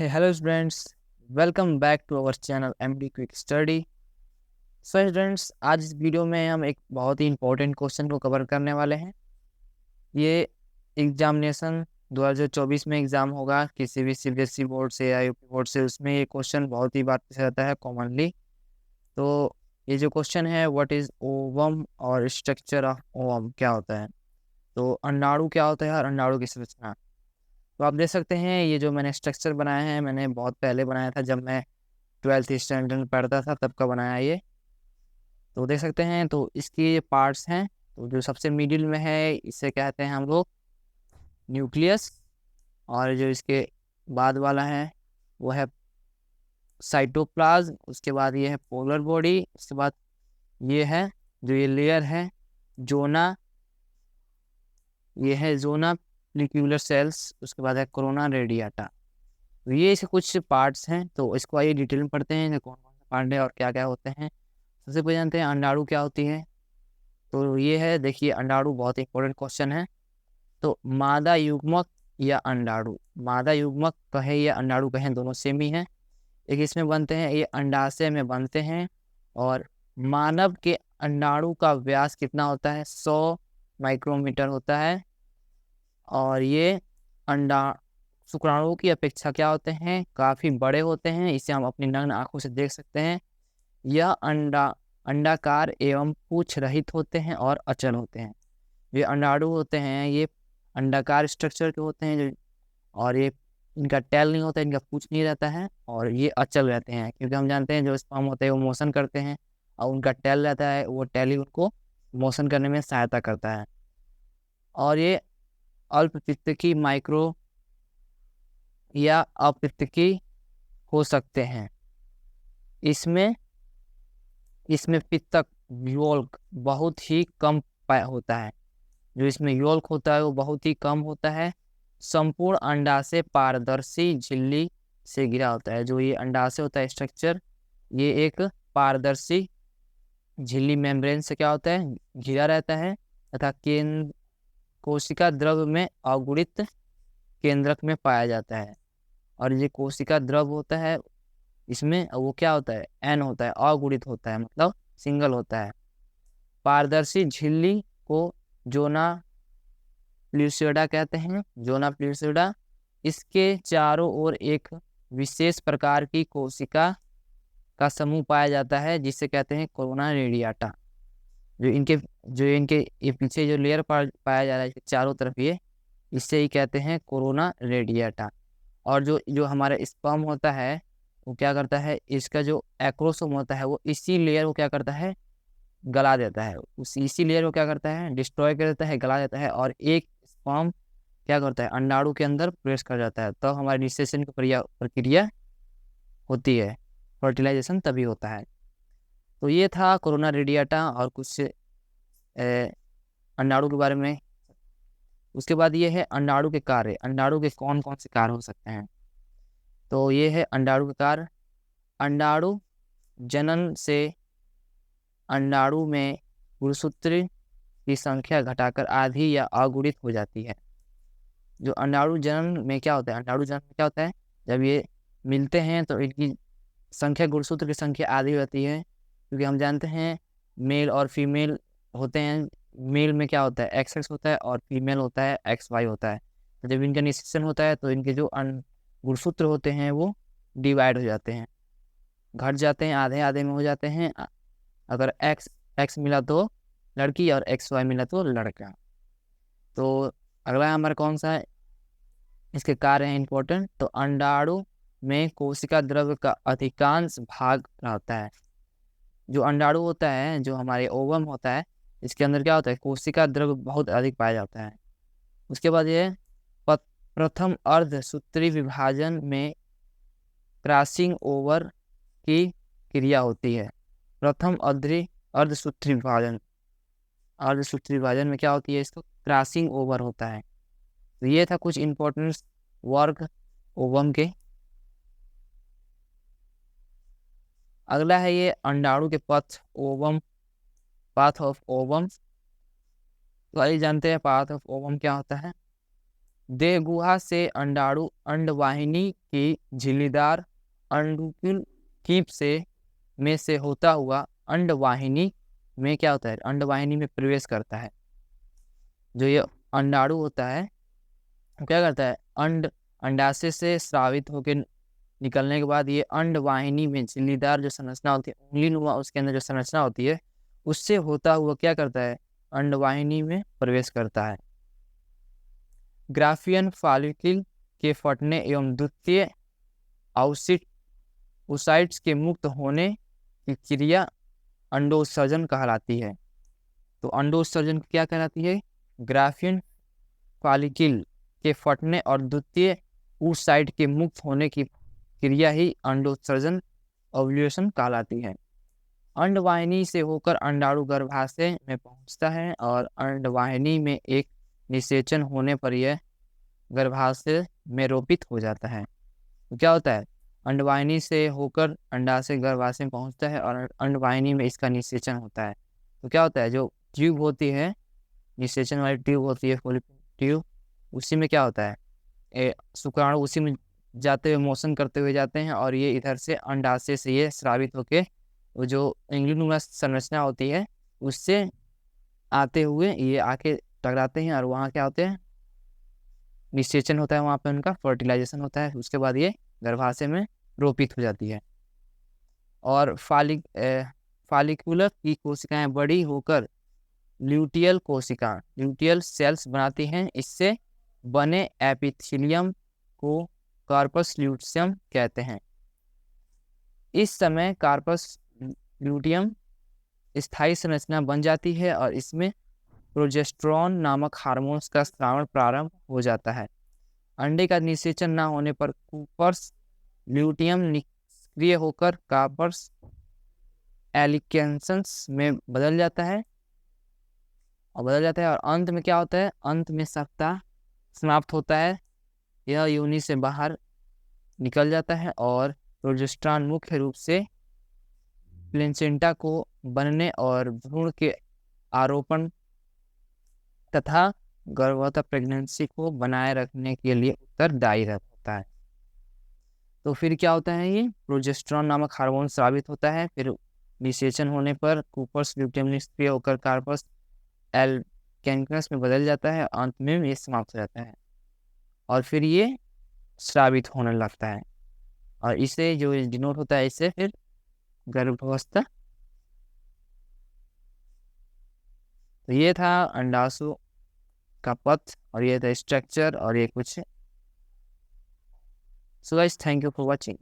Hey, hello students. Welcome back to our channel MD Quick Study. So students, आज इस video में हम एक बहुत ही इम्पोर्टेंट क्वेश्चन को कवर करने वाले हैं। ये एग्जामिनेशन 2024 में एग्ज़ाम होगा किसी भी सीबीएसई बोर्ड से या यूपी बोर्ड से, उसमें ये क्वेश्चन बहुत ही बार पूछा जाता है कॉमनली। तो ये जो क्वेश्चन है, व्हाट इज़ ओवम और स्ट्रक्चर ऑफ ओवम, क्या होता है, तो अंडाणु क्या होता है और अंडाणु की संरचना। तो आप देख सकते हैं ये जो मैंने स्ट्रक्चर बनाया है, मैंने बहुत पहले बनाया था, जब मैं 12th स्टैंडर्ड में पढ़ता था तब का बनाया ये। तो देख सकते हैं, तो इसके ये पार्ट्स हैं। तो जो सबसे मिडिल में है इसे कहते हैं हम लोग न्यूक्लियस, और जो इसके बाद वाला है वो है साइटोप्लाज्म। उसके बाद ये है पोलर बॉडी। उसके बाद ये है जो ये लेयर है जोना, ये है जोना लिक्यूलर सेल्स। उसके बाद है कोरोना रेडियाटा। तो ये इसके कुछ पार्ट्स हैं, तो इसको आइए डिटेल में पढ़ते हैं कौन कौन से पार्ट है और क्या क्या होते हैं। सबसे पहले जानते हैं अंडाणु क्या होती है। तो ये है, देखिए अंडाणु बहुत इंपॉर्टेंट क्वेश्चन है। तो मादा युग्मक या अंडाणु, मादा युग्मक कहे या अंडाणु कहें, दोनों सेम ही हैं। एक इसमें बनते हैं, ये अंडाशय में बनते हैं। और मानव के अंडाणु का व्यास कितना होता है, 100 माइक्रोमीटर होता है। और ये अंडा शुक्राणुओं की अपेक्षा क्या होते हैं, काफ़ी बड़े होते हैं। इसे हम अपनी नग्न आंखों से देख सकते हैं। यह अंडाकार एवं पूछ रहित होते हैं और अचल होते हैं। ये अंडाणु होते हैं, ये अंडाकार स्ट्रक्चर के होते हैं जो, और ये इनका टेल नहीं होता, इनका पूछ नहीं रहता है, और ये अचल रहते हैं। क्योंकि हम जानते हैं जो स्पर्म होते हैं वो मोशन करते हैं, और उनका टेल रहता है, वो टेल ही उनको मोशन करने में सहायता करता है। और ये अल्पपित्तकी माइक्रो या अपित्तकी हो सकते हैं। इसमें पित्तक योल्क बहुत ही कम होता है। जो इसमें योल्क होता है वो बहुत ही कम होता है। संपूर्ण अंडाशय पारदर्शी झिल्ली से घिरा होता है। जो ये अंडाशय होता है स्ट्रक्चर, ये एक पारदर्शी झिल्ली मेम्ब्रेन से क्या होता है, घिरा रहता है। तथा केंद्र कोशिका द्रव में अगुणित केंद्रक में पाया जाता है। और ये कोशिका द्रव होता है, इसमें वो क्या होता है, एन होता है, अगुणित होता है, मतलब सिंगल होता है। पारदर्शी झिल्ली को जोना प्लूसिडा कहते हैं, जोना प्लूसिडा। इसके चारों ओर एक विशेष प्रकार की कोशिका का समूह पाया जाता है जिसे कहते हैं कोरोना रेडियाटा। जो इनके ये पीछे जो लेयर पाया जा रहा है चारों तरफ, ये इससे ही कहते हैं कोरोना रेडियाटा। और जो जो हमारा स्पर्म होता है वो क्या करता है, इसका जो एक्रोसोम होता है वो इसी लेयर को क्या करता है, गला देता है। इसी लेयर को क्या करता है, डिस्ट्रॉय कर देता है, गला देता है। और एक स्पर्म क्या करता है, अंडाणु के अंदर प्रवेश कर जाता है, तब तो हमारी निषेचन की प्रक्रिया होती है, फर्टिलाइजेशन तभी होता है। तो ये था कोरोना रेडियाटा और कुछ अंडाणु के बारे में। उसके बाद ये है अंडाणु के कार्य, अंडाणु के कौन कौन से कार्य हो सकते हैं। तो ये है अंडाणु के कार्य। अंडाणु जनन से अंडाणु में गुणसूत्र की संख्या घटाकर आधी या अगुणित हो जाती है। जो अंडाणु जनन में क्या होता है, अंडाणु जनन में क्या होता है, जब ये मिलते हैं तो इनकी संख्या, गुणसूत्र की संख्या आधी होती है। क्योंकि हम जानते हैं मेल और फीमेल होते हैं। मेल में क्या होता है, एक्स एक्स होता है, और फीमेल होता है एक्स वाई होता है। तो जब इनका निषेचन होता है तो इनके जो गुणसूत्र होते हैं वो डिवाइड हो जाते हैं, घट जाते हैं, आधे आधे में हो जाते हैं। अगर एक्स एक्स मिला तो लड़की और एक्स वाई मिला तो लड़का। तो अगला हमारा कौन सा है, इसके कार्य हैं इंपॉर्टेंट। तो अंडाणु में कोशिका द्रव्य का अधिकांश भाग रहता है। जो अंडाणु होता है, जो हमारे ओवम होता है, इसके अंदर क्या होता है, कोशिका द्रव्य बहुत अधिक पाया जाता है। उसके बाद ये प्रथम अर्धसूत्री विभाजन में क्रॉसिंग ओवर की क्रिया होती है। प्रथम अर्धसूत्री विभाजन, अर्धसूत्री विभाजन में क्या होती है, इसको क्रॉसिंग ओवर होता है। तो ये था कुछ इंपॉर्टेंट वर्क ओवम के। अगला है ये अंडाणु के पथ, ओवम, पाथ ऑफ ओवम। तो आइए जानते हैं पाथ ऑफ ओवम क्या होता है। देह गुहा से अंडाणु अंडवाहिनी की झिल्लीदार अंडुकुल कीप में से होता हुआ अंडवाहिनी में क्या होता है, अंडवाहिनी में प्रवेश करता है। जो ये अंडाणु होता है क्या करता है, अंडाशय से स्रावित होकर निकलने के बाद ये अंडवाहिनी में झिल्लीदार जो संरचना होती है, उंगली नुमा उसके अंदर जो संरचना होती है, उससे होता हुआ क्या करता है, अंडवाहिनी में प्रवेश करता है। ग्राफियन फॉलिकल के फटने एवं द्वितीय ओसाइट्स के मुक्त होने की क्रिया अंडोत्सर्जन कहलाती है। तो अंडोत्सर्जन क्या कहलाती है, ग्राफियन फॉलिकल के फटने और द्वितीय ओसाइट के मुक्त होने की क्रिया ही अंडोत्सर्जन ओव्यूलेशन कहलाती है। अंडवाहिनी से होकर अंडाणु गर्भाशय में पहुंचता है और अंडवाहिनी में एक निषेचन होने पर यह गर्भाशय में रोपित हो जाता है। तो क्या होता है, अंडवाहिनी से होकर अंडाशय गर्भाशय में पहुंचता है और अंडवाहिनी में इसका निषेचन होता है। तो क्या होता है, जो ट्यूब होती है, निषेचन वाली ट्यूब होती है, फॉलिकल ट्यूब, उसी में क्या होता है, शुक्राणु उसी में जाते हुए मोशन करते हुए जाते हैं और ये इधर से अंडाशय से ये स्रावित होके वो जो इंग्लिनुमा संरचना होती है उससे आते हुए ये आके टकराते हैं और वहाँ क्या होते हैं, निषेचन होता है, वहाँ पे उनका फर्टिलाइजेशन होता है। उसके बाद ये गर्भाशय में रोपित हो जाती है। और फॉलिकुलर की कोशिकाएं बड़ी होकर ल्यूटियल सेल्स बनाती हैं। इससे बने एपिथेलियम को कार्पस ल्यूटियम कहते हैं। इस समय कार्पस ल्यूटियम स्थायी संरचना बन जाती है और इसमें प्रोजेस्टेरॉन नामक हार्मोन्स का स्राव प्रारंभ हो जाता है। अंडे का निषेचन न होने पर कूपर्स ल्यूटियम निष्क्रिय होकर कार्पस एलिकेंसन्स में बदल जाता है और अंत में क्या होता है, अंत में सप्ताह समाप्त होता है। यह योनि से बाहर निकल जाता है और प्रोजेस्टेरॉन मुख्य रूप से प्लेसेंटा को बनने और भ्रूण के आरोपण तथा गर्भवती प्रेगनेंसी को बनाए रखने के लिए उत्तरदायी होता है। तो फिर क्या होता है, ये प्रोजेस्टेरॉन नामक हार्मोन स्रावित होता है, फिर निषेचन होने पर कूपर्स ल्यूटियम निष्क्रिय होकर कार्पस एल्केंकस में बदल जाता है, अंत में ये समाप्त हो जाता है और फिर ये स्रावित होने लगता है और इसे जो डिनोट होता है, इससे फिर गर्भावस्था। तो ये था अंडाशु का पथ और ये था स्ट्रक्चर और ये कुछ। So guys, thank you for watching.